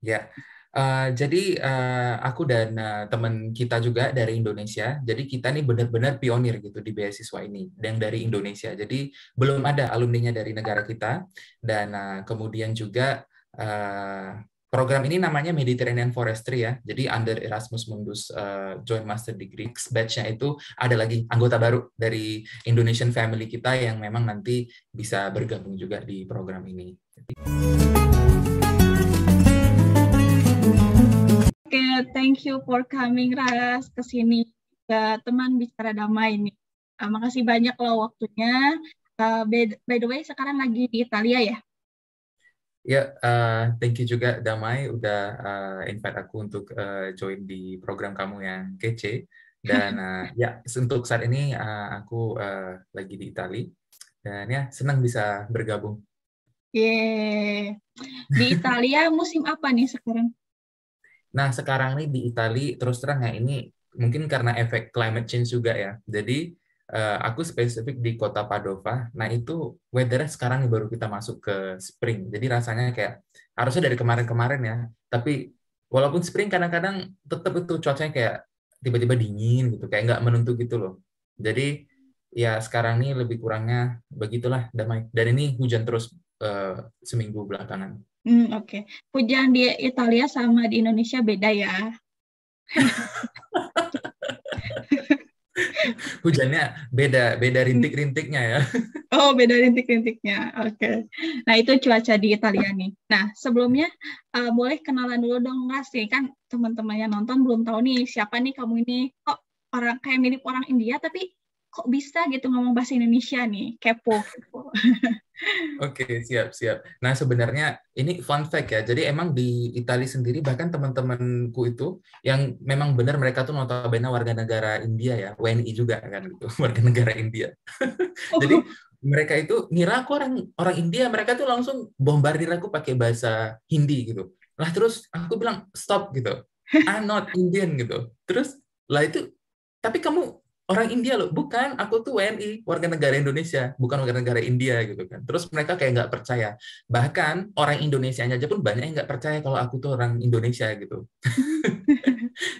Ya, jadi aku dan teman kita juga dari Indonesia, jadi kita nih benar-benar pionir gitu di beasiswa ini, yang dari Indonesia. Jadi belum ada alumninya dari negara kita, dan kemudian juga program ini namanya Mediterranean Forestry ya. Jadi under Erasmus Mundus Joint Master Degree batch-nya itu ada lagi anggota baru dari Indonesian family kita yang memang nanti bisa bergabung juga di program ini. Oke, thank you for coming Ras ke sini ke teman bicara damai ini. Makasih banyak loh waktunya. By the way, sekarang lagi di Italia ya? Ya, thank you juga Damai udah invite aku untuk join di program kamu yang kece. Dan ya, untuk saat ini aku lagi di Italia dan ya senang bisa bergabung. Yeay. Di Italia musim apa nih sekarang? Nah, sekarang ini di Italia terus terang ya ini mungkin karena efek climate change juga ya. Jadi aku spesifik di kota Padova. Nah, itu weather-nya sekarang nih baru kita masuk ke spring. Jadi rasanya kayak harusnya dari kemarin-kemarin ya. Tapi walaupun spring kadang-kadang tetap itu cuacanya kayak tiba-tiba dingin gitu, kayak nggak menentu gitu loh. Jadi ya sekarang ini lebih kurangnya begitulah Damai. Dan ini hujan terus seminggu belakangan. Oke. Hujan di Italia sama di Indonesia beda ya. Hujannya beda rintik-rintiknya ya. Oh, beda rintik-rintiknya. Oke. Nah, itu cuaca di Italia nih. Nah, sebelumnya boleh kenalan dulu dong, Mas. Kan teman-teman yang nonton belum tahu nih siapa nih kamu ini. Kok orang kayak mirip orang India tapi kok bisa gitu ngomong bahasa Indonesia nih? Kepo. Oke, siap. Nah, sebenarnya ini fun fact ya. Jadi emang di Italia sendiri bahkan teman-temanku itu yang memang benar mereka tuh notabene warga negara India ya, WNI juga kan gitu, warga negara India. Jadi mereka itu ngira aku orang India, mereka tuh langsung bombardir aku pakai bahasa Hindi gitu. Lah terus aku bilang stop gitu. I'm not Indian gitu. Terus lah itu tapi kamu orang India loh, bukan, aku tuh WNI, warga negara Indonesia, bukan warga negara India gitu kan. Terus mereka kayak nggak percaya. Bahkan orang Indonesianya aja pun banyak yang nggak percaya kalau aku tuh orang Indonesia gitu.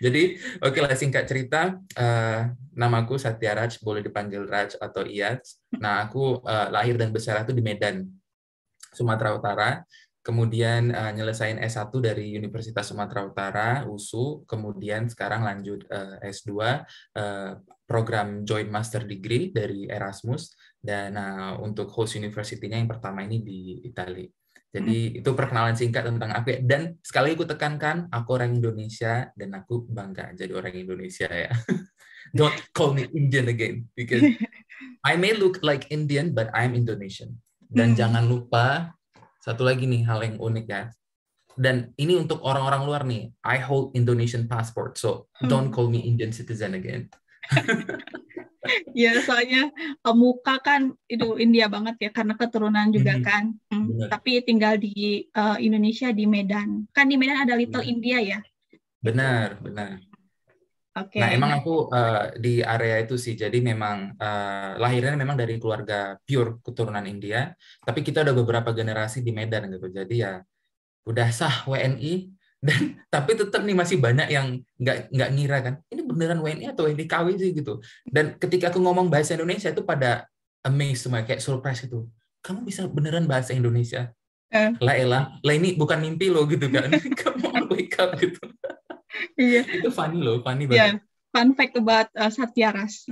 Jadi, oke lah singkat cerita, namaku Satya Raj, boleh dipanggil Raj atau Iyad. Nah, aku lahir dan besar itu di Medan, Sumatera Utara. Kemudian nyelesain S1 dari Universitas Sumatera Utara, USU, kemudian sekarang lanjut S2, program Joint Master Degree dari Erasmus, dan untuk host university-nya yang pertama ini di Italia. Jadi itu perkenalan singkat tentang aku. Dan sekali aku tekankan, aku orang Indonesia dan aku bangga jadi orang Indonesia ya. Don't call me Indian again, because I may look like Indian, but I'm Indonesian. Dan jangan lupa, satu lagi nih hal yang unik ya. Dan ini untuk orang-orang luar nih, I hold Indonesian passport, so don't call me Indian citizen again. Ya, soalnya muka kan itu India banget ya, karena keturunan juga kan. Tapi tinggal di Indonesia, di Medan. Kan di Medan ada Little India ya? Benar. Oke. Nah, emang aku di area itu sih, jadi memang lahirnya memang dari keluarga pure keturunan India, tapi kita udah beberapa generasi di Medan gitu, jadi ya udah sah WNI, dan tapi tetap nih masih banyak yang nggak ngira kan, ini beneran WNI atau WNI KW sih gitu. Dan ketika aku ngomong bahasa Indonesia itu pada amazed semua, kayak surprise itu, kamu bisa beneran bahasa Indonesia? Lah ini bukan mimpi lo gitu kan, kamu on wake up gitu. Iya. Itu funny loh, funny banget. Yeah. Fun fact about Satya Ras.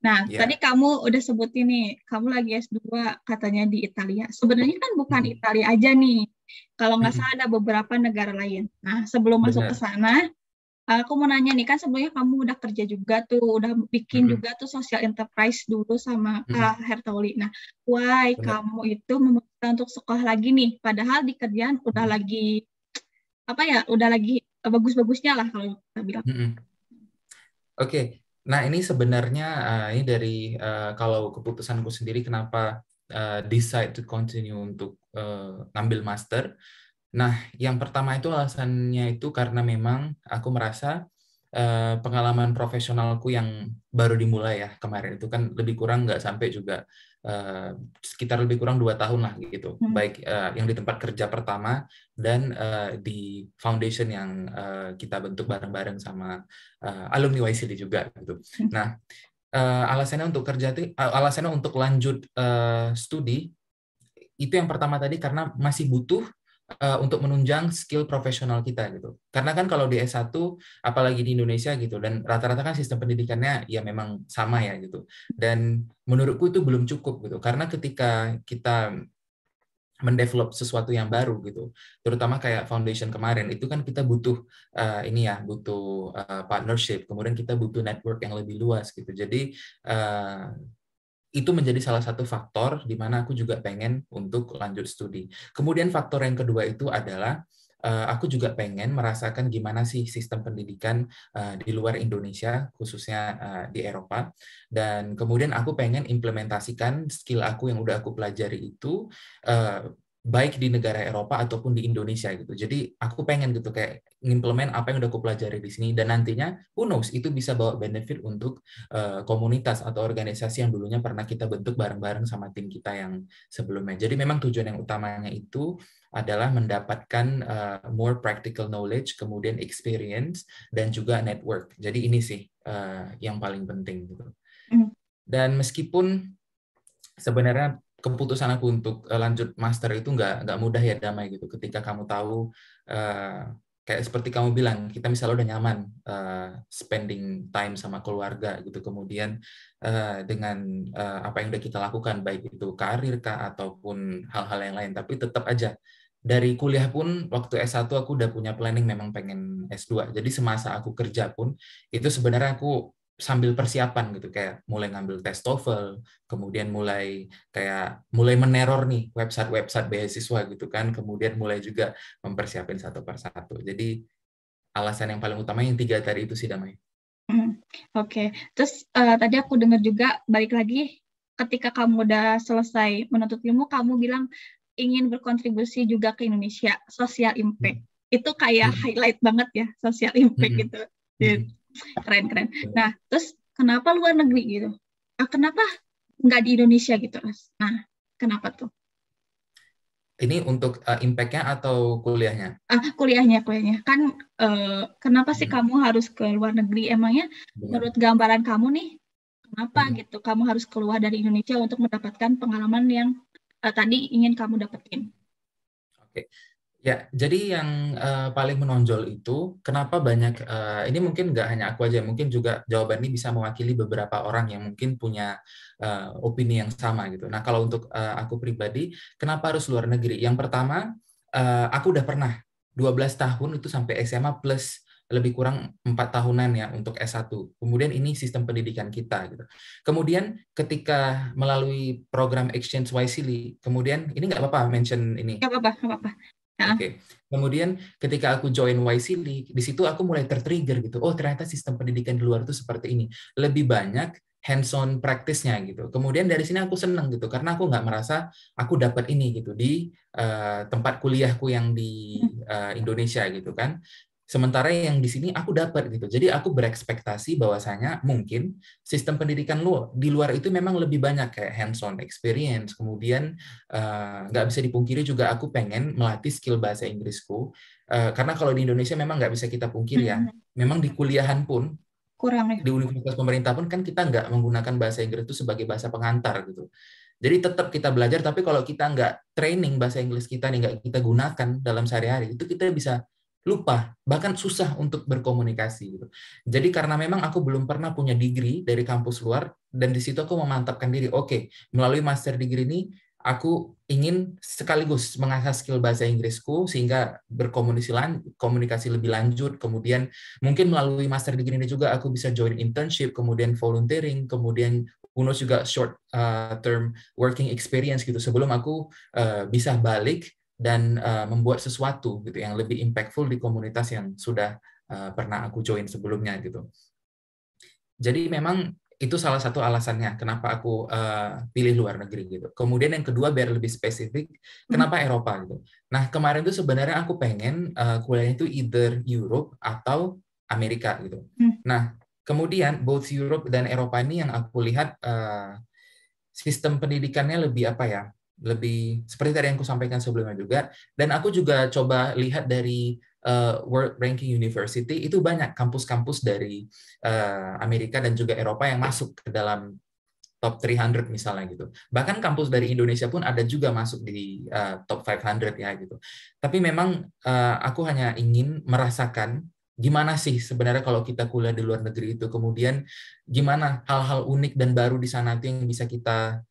Nah, tadi kamu udah sebutin nih, kamu lagi S2 katanya di Italia. Sebenarnya kan bukan Italia aja nih. Kalau nggak salah ada beberapa negara lain. Nah, sebelum masuk ke sana, aku mau nanya nih, kan sebelumnya kamu udah kerja juga tuh, udah bikin juga tuh social enterprise dulu sama Hertoli. Nah, why kamu itu memutuskan untuk sekolah lagi nih? Padahal di kerjaan udah lagi, udah lagi bagus-bagusnya lah kalau kita bilang. Oke. Nah ini sebenarnya ini dari kalau keputusanku sendiri kenapa decide to continue untuk ngambil master. Nah yang pertama itu alasannya itu karena memang aku merasa pengalaman profesionalku yang baru dimulai ya kemarin itu kan lebih kurang nggak sampai juga sekitar lebih kurang 2 tahun lah gitu, baik yang di tempat kerja pertama dan di foundation yang kita bentuk bareng-bareng sama alumni YCD juga gitu. Nah, alasannya untuk alasannya untuk lanjut studi itu yang pertama tadi karena masih butuh untuk menunjang skill profesional kita gitu. Karena kan kalau di S1 apalagi di Indonesia gitu dan rata-rata kan sistem pendidikannya ya memang sama ya gitu. Dan menurutku itu belum cukup gitu. Karena ketika kita mendevelop sesuatu yang baru gitu, terutama kayak foundation kemarin itu kan kita butuh butuh partnership, kemudian kita butuh network yang lebih luas gitu. Jadi itu menjadi salah satu faktor di mana aku juga pengen untuk lanjut studi. Kemudian faktor yang kedua itu adalah aku juga pengen merasakan gimana sih sistem pendidikan di luar Indonesia, khususnya di Eropa. Dan kemudian aku pengen implementasikan skill aku yang udah aku pelajari itu baik di negara Eropa ataupun di Indonesia gitu. Jadi aku pengen gitu kayak ngimplement apa yang udah aku pelajari di sini dan nantinya who knows itu bisa bawa benefit untuk komunitas atau organisasi yang dulunya pernah kita bentuk bareng-bareng sama tim kita yang sebelumnya. Jadi memang tujuan yang utamanya itu adalah mendapatkan more practical knowledge, kemudian experience dan juga network. Jadi ini sih yang paling penting gitu. Dan meskipun sebenarnya keputusan aku untuk lanjut master itu nggak mudah ya Damai gitu. Ketika kamu tahu kayak seperti kamu bilang, kita misalnya udah nyaman spending time sama keluarga gitu, kemudian dengan apa yang udah kita lakukan, baik itu karir kah ataupun hal-hal yang lain, tapi tetap aja dari kuliah pun waktu S1 aku udah punya planning memang pengen S2. Jadi semasa aku kerja pun itu sebenarnya aku sambil persiapan gitu, kayak mulai ngambil tes TOEFL, kemudian mulai meneror nih website beasiswa gitu kan, kemudian mulai juga mempersiapin satu persatu. Jadi alasan yang paling utama yang 3 tadi itu sih Damai. Oke. Terus tadi aku dengar juga balik lagi ketika kamu udah selesai menuntut ilmu, kamu bilang ingin berkontribusi juga ke Indonesia, social impact. Itu kayak highlight banget ya, social impact gitu. Keren. Nah, terus kenapa luar negeri gitu? Kenapa nggak di Indonesia gitu, Mas? Nah, kenapa tuh? Ini untuk impact-nya atau kuliahnya? Kuliahnya. Kan kenapa sih kamu harus ke luar negeri? Emangnya menurut gambaran kamu nih, kenapa gitu kamu harus keluar dari Indonesia untuk mendapatkan pengalaman yang tadi ingin kamu dapetin? Oke. Ya, jadi yang paling menonjol itu kenapa banyak, ini mungkin nggak hanya aku aja, mungkin juga jawaban ini bisa mewakili beberapa orang yang mungkin punya opini yang sama gitu. Nah, kalau untuk aku pribadi, kenapa harus luar negeri? Yang pertama, aku udah pernah 12 tahun itu sampai SMA plus lebih kurang 4 tahunan ya untuk S1. Kemudian ini sistem pendidikan kita gitu. Kemudian ketika melalui program Exchange YCD, kemudian ini nggak apa-apa mention ini. Nggak apa-apa. Oke. Kemudian ketika aku join YCD, di situ aku mulai tertrigger gitu. Oh, ternyata sistem pendidikan di luar itu seperti ini. Lebih banyak hands-on practice-nya gitu. Kemudian dari sini aku seneng gitu karena aku nggak merasa aku dapat ini gitu di tempat kuliahku yang di Indonesia gitu kan. Sementara yang di sini aku dapat gitu. Jadi aku berekspektasi bahwasanya mungkin sistem pendidikan di luar itu memang lebih banyak kayak hands-on experience. Kemudian nggak bisa dipungkiri juga aku pengen melatih skill bahasa Inggrisku. Karena kalau di Indonesia memang nggak bisa kita pungkiri ya. Memang di kuliahan pun, kurang ya. Di universitas pemerintah pun kan kita nggak menggunakan bahasa Inggris itu sebagai bahasa pengantar gitu. Jadi tetap kita belajar, tapi kalau kita nggak training bahasa Inggris kita nih, nggak kita gunakan dalam sehari-hari, itu kita bisa lupa, bahkan susah untuk berkomunikasi gitu. Jadi karena memang aku belum pernah punya degree dari kampus luar, dan di situ aku memantapkan diri, oke, melalui master degree ini, aku ingin sekaligus mengasah skill bahasa Inggrisku, sehingga berkomunikasi lebih lanjut, kemudian mungkin melalui master degree ini juga aku bisa join internship, kemudian volunteering, kemudian juga short term working experience gitu, sebelum aku bisa balik dan membuat sesuatu gitu yang lebih impactful di komunitas yang sudah pernah aku join sebelumnya gitu. Jadi memang itu salah satu alasannya kenapa aku pilih luar negeri gitu. Kemudian yang kedua biar lebih spesifik, kenapa Eropa gitu. Nah kemarin itu sebenarnya aku pengen kuliahnya itu either Europe atau Amerika gitu. Nah kemudian both Europe dan Eropa ini yang aku lihat sistem pendidikannya lebih apa ya? Lebih seperti tadi yang aku sampaikan sebelumnya juga. Dan aku juga coba lihat dari World Ranking University, itu banyak kampus-kampus dari Amerika dan juga Eropa yang masuk ke dalam top 300 misalnya gitu. Bahkan kampus dari Indonesia pun ada juga masuk di top 500 ya gitu. Tapi memang aku hanya ingin merasakan gimana sih sebenarnya kalau kita kuliah di luar negeri itu, kemudian gimana hal-hal unik dan baru di sana itu yang bisa kita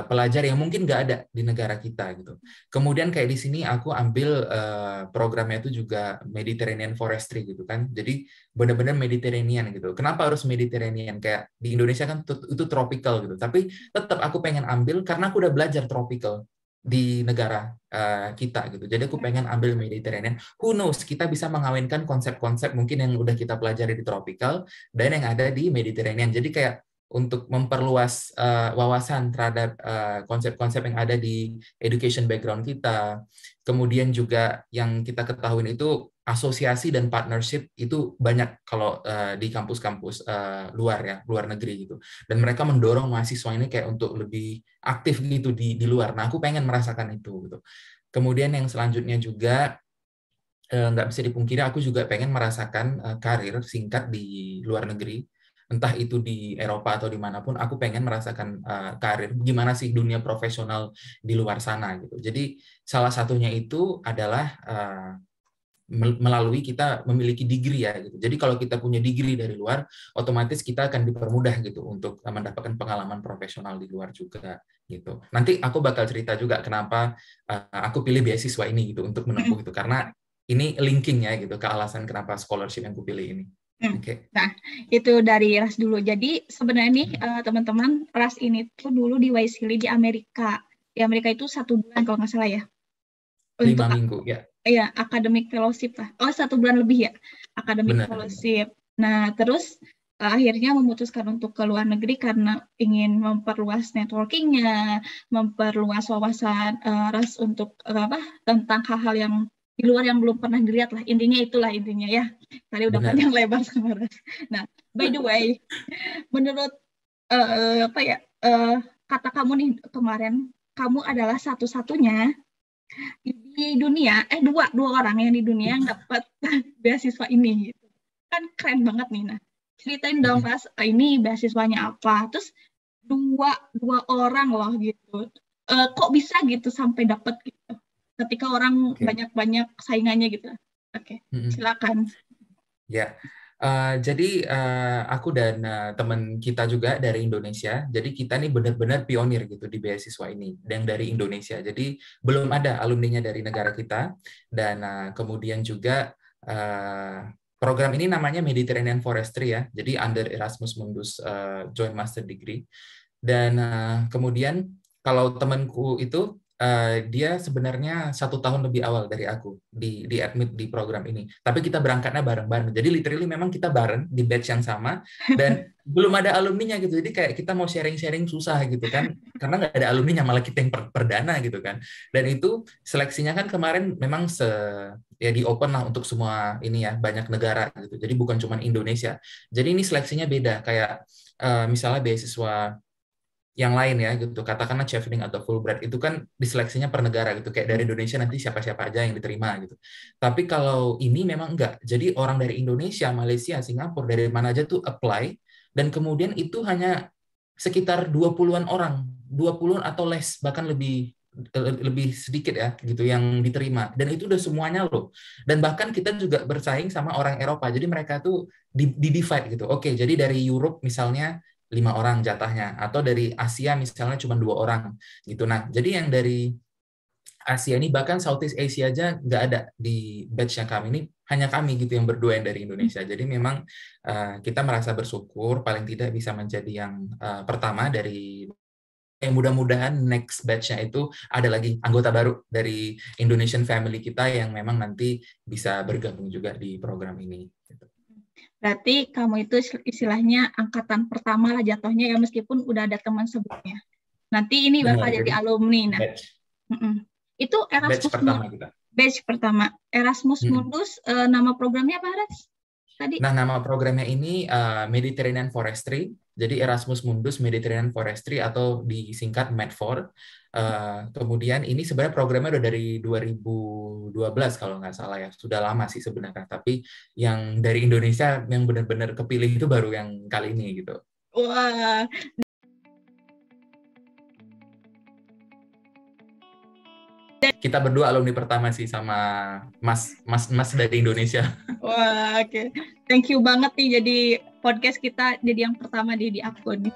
pelajari yang mungkin nggak ada di negara kita gitu. Kemudian kayak di sini aku ambil programnya itu juga Mediterranean Forestry gitu kan. Jadi benar-benar Mediterranean gitu. Kenapa harus Mediterranean? Kayak di Indonesia kan itu tropical gitu. Tapi tetap aku pengen ambil karena aku udah belajar tropical di negara kita gitu. Jadi aku pengen ambil Mediterranean. Who knows, kita bisa mengawinkan konsep-konsep mungkin yang udah kita pelajari di tropical dan yang ada di Mediterranean. Jadi kayak untuk memperluas wawasan terhadap konsep-konsep yang ada di education background kita. Kemudian juga yang kita ketahui itu asosiasi dan partnership itu banyak kalau di kampus-kampus luar negeri gitu. Dan mereka mendorong mahasiswa ini kayak untuk lebih aktif gitu di luar. Nah, aku pengen merasakan itu gitu. Kemudian yang selanjutnya juga nggak bisa dipungkiri, aku juga pengen merasakan karir singkat di luar negeri. Entah itu di Eropa atau dimanapun, aku pengen merasakan karir gimana sih dunia profesional di luar sana gitu. Jadi salah satunya itu adalah melalui kita memiliki degree ya gitu. Jadi kalau kita punya degree dari luar, otomatis kita akan dipermudah gitu untuk mendapatkan pengalaman profesional di luar juga gitu. Nanti aku bakal cerita juga kenapa aku pilih beasiswa ini gitu untuk menempuh itu, karena ini linking ya gitu ke alasan kenapa scholarship yang aku pilih ini. Okay. Nah, itu dari RAS dulu. Jadi sebenarnya nih teman-teman, RAS ini tuh dulu diwakili di Amerika. Di Amerika itu 1 bulan kalau nggak salah ya. 5 minggu ya. Iya, academic fellowship lah. Oh, 1 bulan lebih ya, academic fellowship. Nah, terus akhirnya memutuskan untuk ke luar negeri karena ingin memperluas networking-nya, memperluas wawasan RAS untuk tentang hal-hal yang di luar yang belum pernah dilihat lah. Intinya ya. Tadi udah panjang lebar sama RAS. Nah, by the way, menurut kata kamu nih kemarin, kamu adalah satu-satunya di dunia, dua orang yang di dunia yang dapat beasiswa ini gitu. Kan keren banget nih. Nah, ceritain dong RAS, ini beasiswanya apa? Terus dua orang loh gitu. Kok bisa gitu sampai dapat gitu? Ketika orang banyak saingannya gitu. Oke, silakan. Ya, jadi aku dan teman kita juga dari Indonesia. Jadi kita nih benar-benar pionir gitu di beasiswa ini, yang dari Indonesia. Jadi belum ada alumninya dari negara kita. Dan kemudian juga program ini namanya Mediterranean Forestry ya. Jadi under Erasmus Mundus Joint Master Degree. Dan kemudian kalau temanku itu dia sebenarnya 1 tahun lebih awal dari aku di admit di program ini. Tapi kita berangkatnya bareng-bareng. Jadi literally memang kita bareng di batch yang sama dan belum ada alumninya gitu. Jadi kayak kita mau sharing-sharing susah gitu kan. Karena nggak ada alumninya, malah kita yang perdana gitu kan. Dan itu seleksinya kan kemarin memang ya di open lah untuk semua ini ya, banyak negara gitu. Jadi bukan cuma Indonesia. Jadi ini seleksinya beda kayak misalnya beasiswa yang lain ya gitu, katakanlah Chevening atau Fulbright itu kan diseleksinya per negara gitu, kayak dari Indonesia nanti siapa-siapa aja yang diterima gitu. Tapi kalau ini memang enggak, jadi orang dari Indonesia, Malaysia, Singapura, dari mana aja tuh apply, dan kemudian itu hanya sekitar 20-an orang, 20 atau less, bahkan lebih sedikit ya gitu yang diterima, dan itu udah semuanya loh. Dan bahkan kita juga bersaing sama orang Eropa, jadi mereka tuh di divide gitu. Oke, jadi dari Europe misalnya 5 orang jatahnya, atau dari Asia misalnya cuma 2 orang gitu. Nah, jadi yang dari Asia ini, bahkan Southeast Asia aja nggak ada di batch-nya kami ini, hanya kami gitu yang berdua yang dari Indonesia. Jadi memang kita merasa bersyukur paling tidak bisa menjadi yang pertama dari mudah-mudahan next batch-nya itu ada lagi anggota baru dari Indonesian family kita yang memang nanti bisa bergabung juga di program ini. Berarti kamu itu istilahnya angkatan pertama lah jatuhnya ya, meskipun udah ada teman sebelumnya. Nanti ini bakal jadi alumni. Nah, itu Erasmus batch pertama. Erasmus Mundus, nama programnya apa, Ras? Tadi? Nah, nama programnya ini Mediterranean Forestry. Jadi Erasmus Mundus Mediterranean Forestry atau disingkat MEDFOR. Kemudian ini sebenarnya programnya udah dari 2012 kalau nggak salah ya. Sudah lama sih sebenarnya. Tapi yang dari Indonesia yang benar-benar kepilih itu baru yang kali ini gitu. Wah. Kita berdua alumni pertama sih sama Mas dari Indonesia. Wah, oke. Thank you banget nih jadi podcast kita jadi yang pertama di Akun.